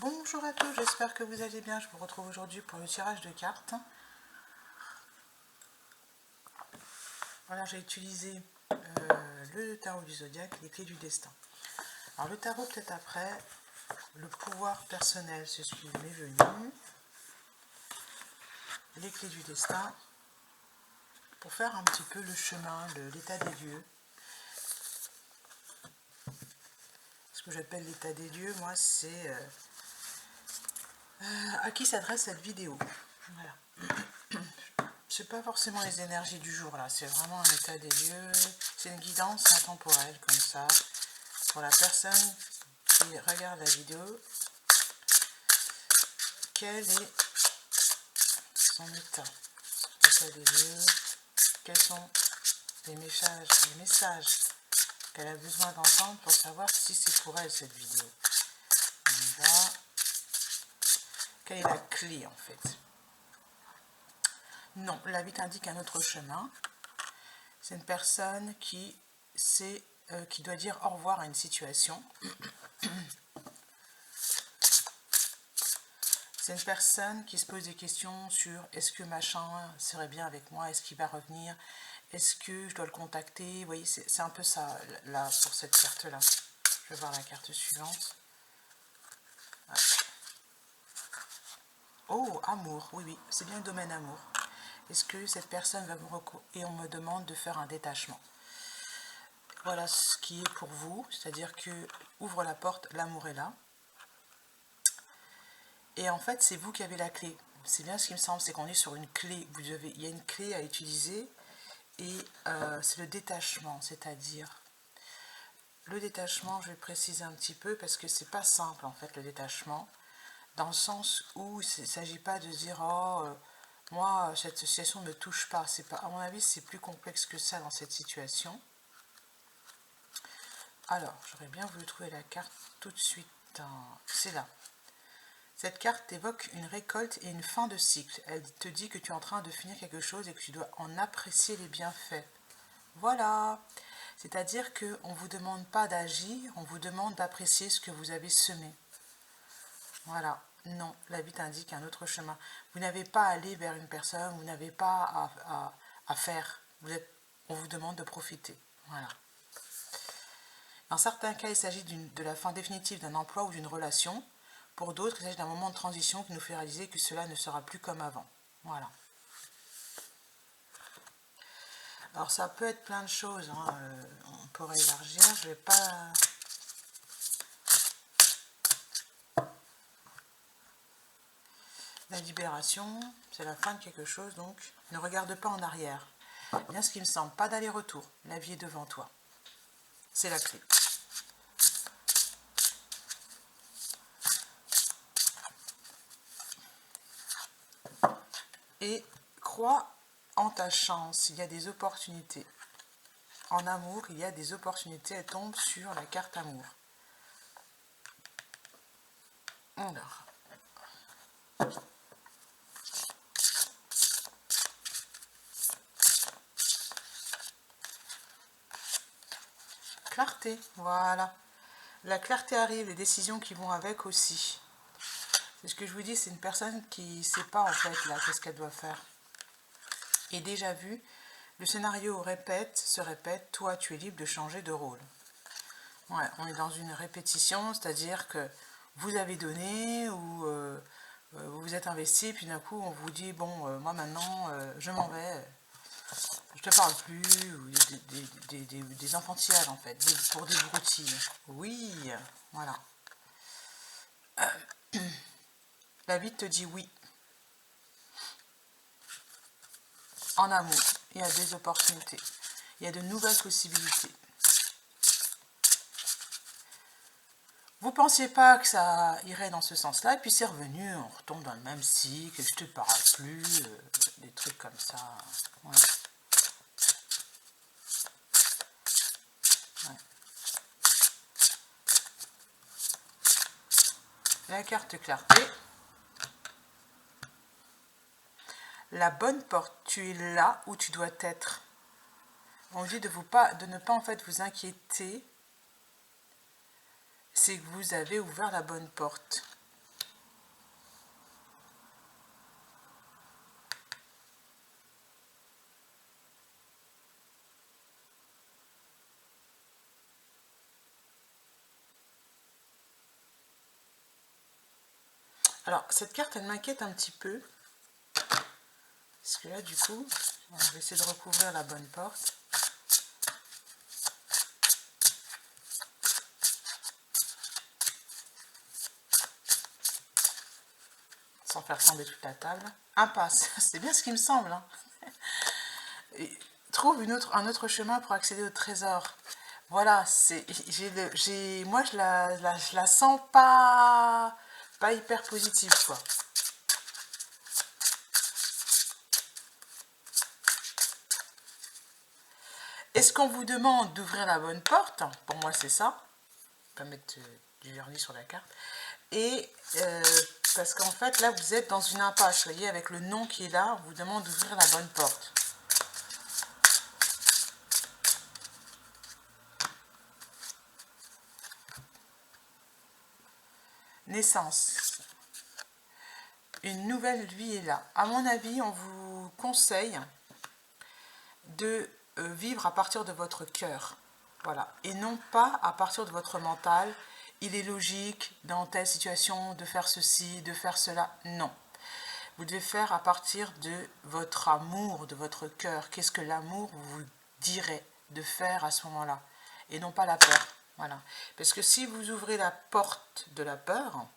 Bonjour à tous, j'espère que vous allez bien. Je vous retrouve aujourd'hui pour le tirage de cartes. Voilà, j'ai utilisé le tarot du zodiaque, les clés du destin. Alors le tarot peut-être après, le pouvoir personnel, c'est ce qui m'est venu. Les clés du destin, pour faire un petit peu le chemin, l'état des lieux. Ce que j'appelle l'état des lieux, moi, c'est à qui s'adresse cette vidéo. Voilà. C'est pas forcément les énergies du jour là, c'est vraiment un état des lieux, c'est une guidance intemporelle comme ça, pour la personne qui regarde la vidéo, quel est son état des lieux, quels sont les messages qu'elle a besoin d'entendre pour savoir si c'est pour elle cette vidéo. On va... Quelle est la clé en fait? Non, la vie t'indique un autre chemin. C'est une personne qui doit dire au revoir à une situation. C'est une personne qui se pose des questions sur est-ce que machin serait bien avec moi, est-ce qu'il va revenir, est-ce que je dois le contacter. Vous voyez, c'est un peu ça là pour cette carte-là. Je vais voir la carte suivante. Ah. Oh, amour, oui, c'est bien le domaine amour. Est-ce que cette personne va me recourir et on me demande de faire un détachement? Voilà ce qui est pour vous, c'est-à-dire que ouvre la porte, l'amour est là. Et en fait, c'est vous qui avez la clé. C'est bien ce qui me semble, c'est qu'on est sur une clé. Il y a une clé à utiliser et c'est le détachement, c'est-à-dire le détachement, je vais préciser un petit peu parce que c'est pas simple en fait le détachement, dans le sens où il ne s'agit pas de dire oh moi cette situation ne me touche pas. C'est pas, à mon avis, c'est plus complexe que ça dans cette situation. Alors, j'aurais bien voulu trouver la carte tout de suite. C'est là. Cette carte évoque une récolte et une fin de cycle. Elle te dit que tu es en train de finir quelque chose et que tu dois en apprécier les bienfaits. Voilà. C'est-à-dire qu'on ne vous demande pas d'agir, on vous demande d'apprécier ce que vous avez semé. Voilà. Non, la vie t'indique un autre chemin. Vous n'avez pas à aller vers une personne, vous n'avez pas à faire. On vous demande de profiter. Voilà. Dans certains cas, il s'agit de la fin définitive d'un emploi ou d'une relation. Pour d'autres, il s'agit d'un moment de transition qui nous fait réaliser que cela ne sera plus comme avant. Voilà. Alors ça peut être plein de choses, hein. On pourrait élargir, je vais pas... La libération, c'est la fin de quelque chose, donc ne regarde pas en arrière. Bien ce qui me semble, pas d'aller-retour, la vie est devant toi. C'est la clé. Et crois en ta chance, il y a des opportunités. En amour, il y a des opportunités, elles tombent sur la carte amour. Alors. Clarté, voilà. La clarté arrive, les décisions qui vont avec aussi. C'est ce que je vous dis, c'est une personne qui ne sait pas en fait là qu'est-ce qu'elle doit faire. Et déjà vu, le scénario se répète, toi tu es libre de changer de rôle. Ouais, on est dans une répétition, c'est-à-dire que vous avez donné ou vous vous êtes investi, puis d'un coup on vous dit bon, moi maintenant je m'en vais, je te parle plus, ou des enfantillages en fait, pour des broutilles. Oui, voilà. La vie te dit oui. En amour, il y a des opportunités, il y a de nouvelles possibilités. Vous ne pensiez pas que ça irait dans ce sens-là, et puis c'est revenu, on retombe dans le même cycle, je te parle plus, des trucs comme ça. Voilà. Ouais. La carte clarté. La bonne porte, tu es là où tu dois être. On dit de ne pas en fait vous inquiéter, c'est que vous avez ouvert la bonne porte. Alors, cette carte, elle m'inquiète un petit peu. Parce que là, du coup, je vais essayer de recouvrir la bonne porte. Sans faire tomber toute la table. Impasse, c'est bien ce qui me semble. Hein. Trouve un autre chemin pour accéder au trésor. Voilà, moi je la sens pas hyper positive, quoi. Est-ce qu'on vous demande d'ouvrir la bonne porte? Pour moi, c'est ça. On va mettre du vernis sur la carte. Et parce qu'en fait, là, vous êtes dans une impasse. Vous voyez, avec le nom qui est là, on vous demande d'ouvrir la bonne porte. Naissance. Une nouvelle vie est là. À mon avis, on vous conseille de vivre à partir de votre cœur. Voilà. Et non pas à partir de votre mental. Il est logique, dans telle situation, de faire ceci, de faire cela. Non. Vous devez faire à partir de votre amour, de votre cœur. Qu'est-ce que l'amour vous dirait de faire à ce moment-là? Et non pas la peur. Voilà. Parce que si vous ouvrez la porte de la peur,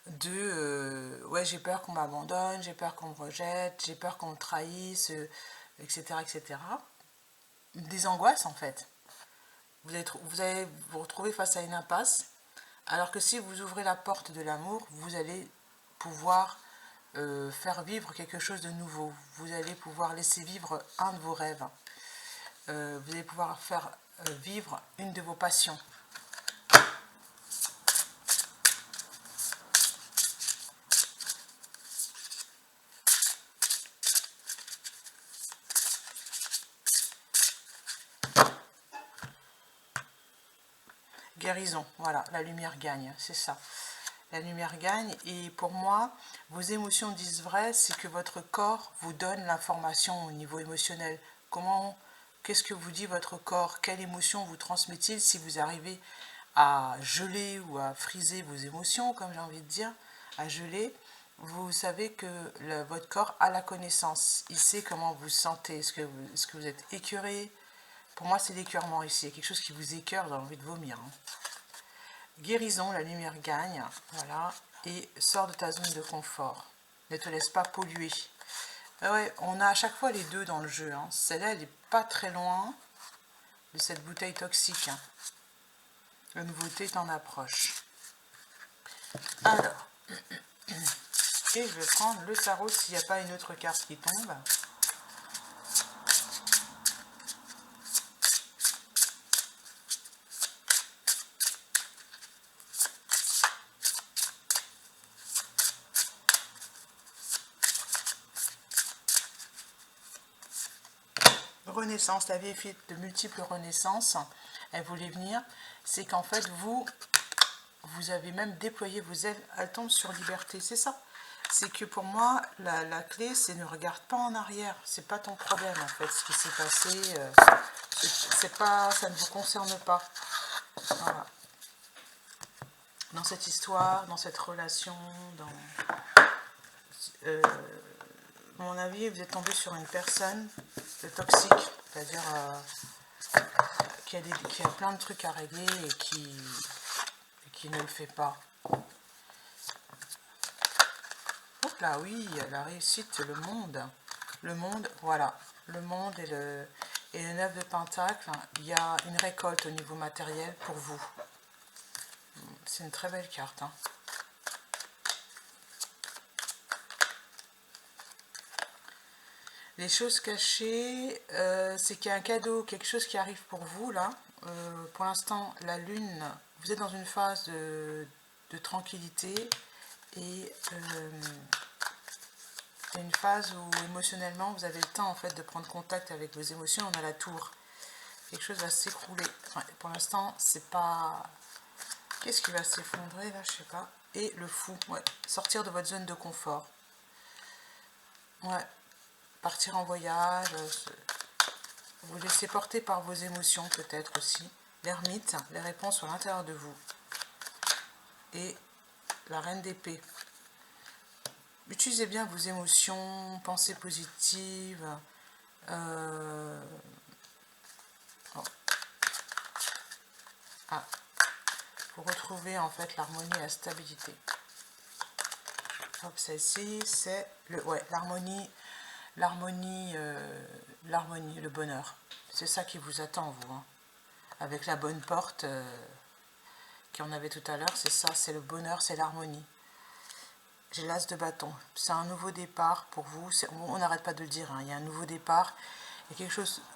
ouais, j'ai peur qu'on m'abandonne, j'ai peur qu'on me rejette, j'ai peur qu'on me trahisse, etc., etc. Des angoisses, en fait. Vous allez vous retrouver face à une impasse, alors que si vous ouvrez la porte de l'amour, vous allez pouvoir faire vivre quelque chose de nouveau. Vous allez pouvoir laisser vivre un de vos rêves. Vous allez pouvoir faire vivre une de vos passions. Guérison, voilà, la lumière gagne, c'est ça. La lumière gagne et pour moi, vos émotions disent vrai, c'est que votre corps vous donne l'information au niveau émotionnel. Qu'est-ce que vous dit votre corps? Quelle émotion vous transmet-il si vous arrivez à geler ou à friser vos émotions, comme j'ai envie de dire, à geler? Vous savez que votre corps a la connaissance, il sait comment vous sentez, est-ce que vous êtes écœuré? Pour moi, c'est l'écœurement ici. Il y a quelque chose qui vous écœure, vous avez envie de vomir. Hein. Guérison, la lumière gagne. Voilà. Et sors de ta zone de confort. Ne te laisse pas polluer. Ah ouais, on a à chaque fois les deux dans le jeu. Hein. Celle-là, elle n'est pas très loin de cette bouteille toxique. Hein. La nouveauté est en approche. Alors, et je vais prendre le tarot s'il n'y a pas une autre carte qui tombe. Renaissance, la vieille fille de multiples renaissances, elle voulait venir, c'est qu'en fait vous avez même déployé vos ailes, elle tombe sur liberté, c'est ça. C'est que pour moi, la clé, c'est ne regarde pas en arrière, c'est pas ton problème en fait, ce qui s'est passé, ça ne vous concerne pas. Voilà. Dans cette histoire, dans cette relation, à mon avis, vous êtes tombé sur une personne toxique, c'est-à-dire qui a plein de trucs à régler et qui ne le fait pas. Hop là, oui, la réussite, le monde, voilà, le monde et le 9 de Pentacle, il y a une récolte au niveau matériel pour vous. C'est une très belle carte. Hein. Les choses cachées, c'est qu'il y a un cadeau, quelque chose qui arrive pour vous là. Pour l'instant, la lune, vous êtes dans une phase de tranquillité et une phase où émotionnellement vous avez le temps en fait de prendre contact avec vos émotions. On a la tour, quelque chose va s'écrouler. Ouais, pour l'instant, c'est pas. Qu'est-ce qui va s'effondrer là? Je sais pas. Et le fou, ouais, sortir de votre zone de confort. Ouais. Partir en voyage, vous laisser porter par vos émotions peut-être aussi. L'ermite, les réponses sont à l'intérieur de vous. Et la reine d'épée. Utilisez bien vos émotions, pensées positives. Oh. Ah. Pour retrouver en fait l'harmonie et la stabilité. Hop, celle-ci, c'est l'harmonie, le bonheur. C'est ça qui vous attend, vous. Hein. Avec la bonne porte qu'on avait tout à l'heure, c'est ça, c'est le bonheur, c'est l'harmonie. J'ai l'as de bâton. C'est un nouveau départ pour vous. On n'arrête pas de le dire, hein. Il y a un nouveau départ. Il y a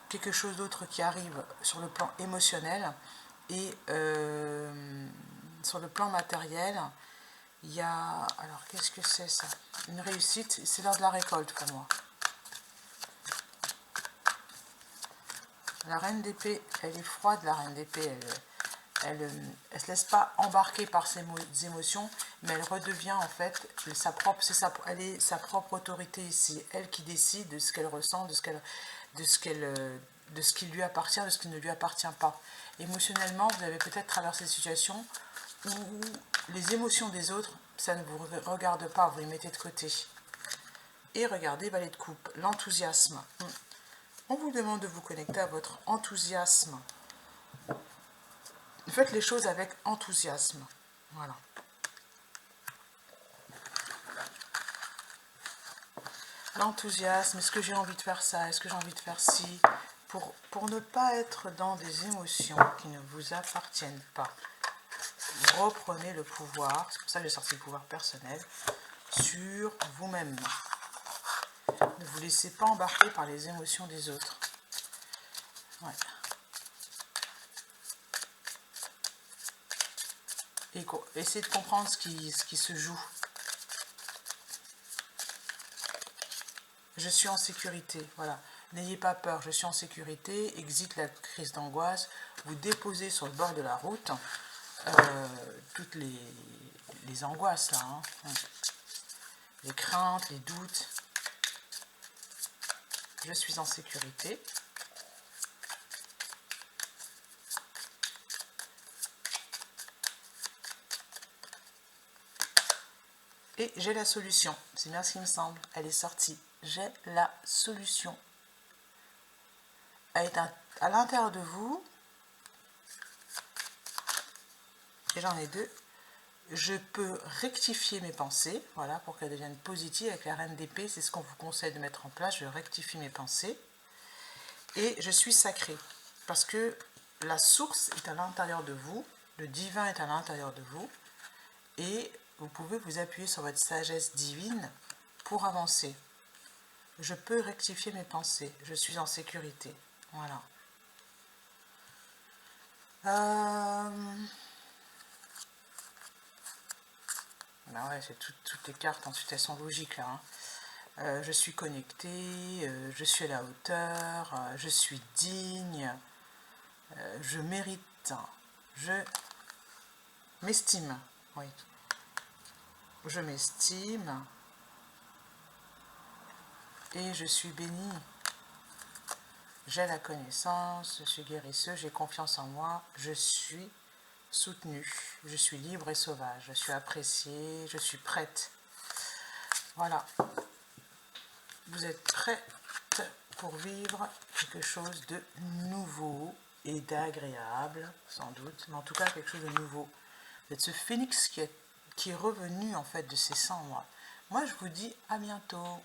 quelque chose d'autre qui arrive sur le plan émotionnel. Et sur le plan matériel, il y a... Alors, qu'est-ce que c'est ça? Une réussite. C'est l'heure de la récolte pour moi. La reine d'épée, elle est froide, la reine d'épée. Elle se laisse pas embarquer par ses émotions, mais elle redevient en fait elle est sa propre autorité ici. Elle qui décide de ce qu'elle ressent, de ce qui lui appartient, de ce qui ne lui appartient pas. Émotionnellement, vous avez peut-être traversé des situations où les émotions des autres, ça ne vous regarde pas, vous les mettez de côté. Et regardez, valet de coupe, l'enthousiasme. On vous demande de vous connecter à votre enthousiasme. Faites les choses avec enthousiasme. Voilà. L'enthousiasme, est-ce que j'ai envie de faire ça? Est-ce que j'ai envie de faire ci? Pour ne pas être dans des émotions qui ne vous appartiennent pas. Reprenez le pouvoir, c'est pour ça que j'ai sorti le pouvoir personnel, sur vous-même. Ne vous laissez pas embarquer par les émotions des autres. Ouais. Et essayez de comprendre ce qui se joue. Je suis en sécurité, voilà. N'ayez pas peur, je suis en sécurité, exit la crise d'angoisse, vous déposez sur le bord de la route toutes les angoisses, là, hein. Les craintes, les doutes. Je suis en sécurité. Et j'ai la solution, c'est bien ce qui me semble, elle est sortie. J'ai la solution. Elle est à l'intérieur de vous. Et j'en ai deux. Je peux rectifier mes pensées, voilà, pour qu'elles deviennent positives. Avec la reine d'épée, c'est ce qu'on vous conseille de mettre en place. Je rectifie mes pensées. Et je suis sacrée, parce que la source est à l'intérieur de vous, le divin est à l'intérieur de vous, et vous pouvez vous appuyer sur votre sagesse divine pour avancer. Je peux rectifier mes pensées, je suis en sécurité. Voilà. Ben ouais, c'est toutes les cartes, ensuite elles sont logiques là. Hein. Je suis connectée, je suis à la hauteur, je suis digne, je mérite, je m'estime. Oui. Je m'estime et je suis bénie. J'ai la connaissance, je suis guérisseuse, j'ai confiance en moi, je suis soutenue, je suis libre et sauvage, je suis appréciée, je suis prête. Voilà. Vous êtes prête pour vivre quelque chose de nouveau et d'agréable, sans doute, mais en tout cas quelque chose de nouveau. Vous êtes ce phénix qui est revenu en fait de ses cendres. Moi je vous dis à bientôt.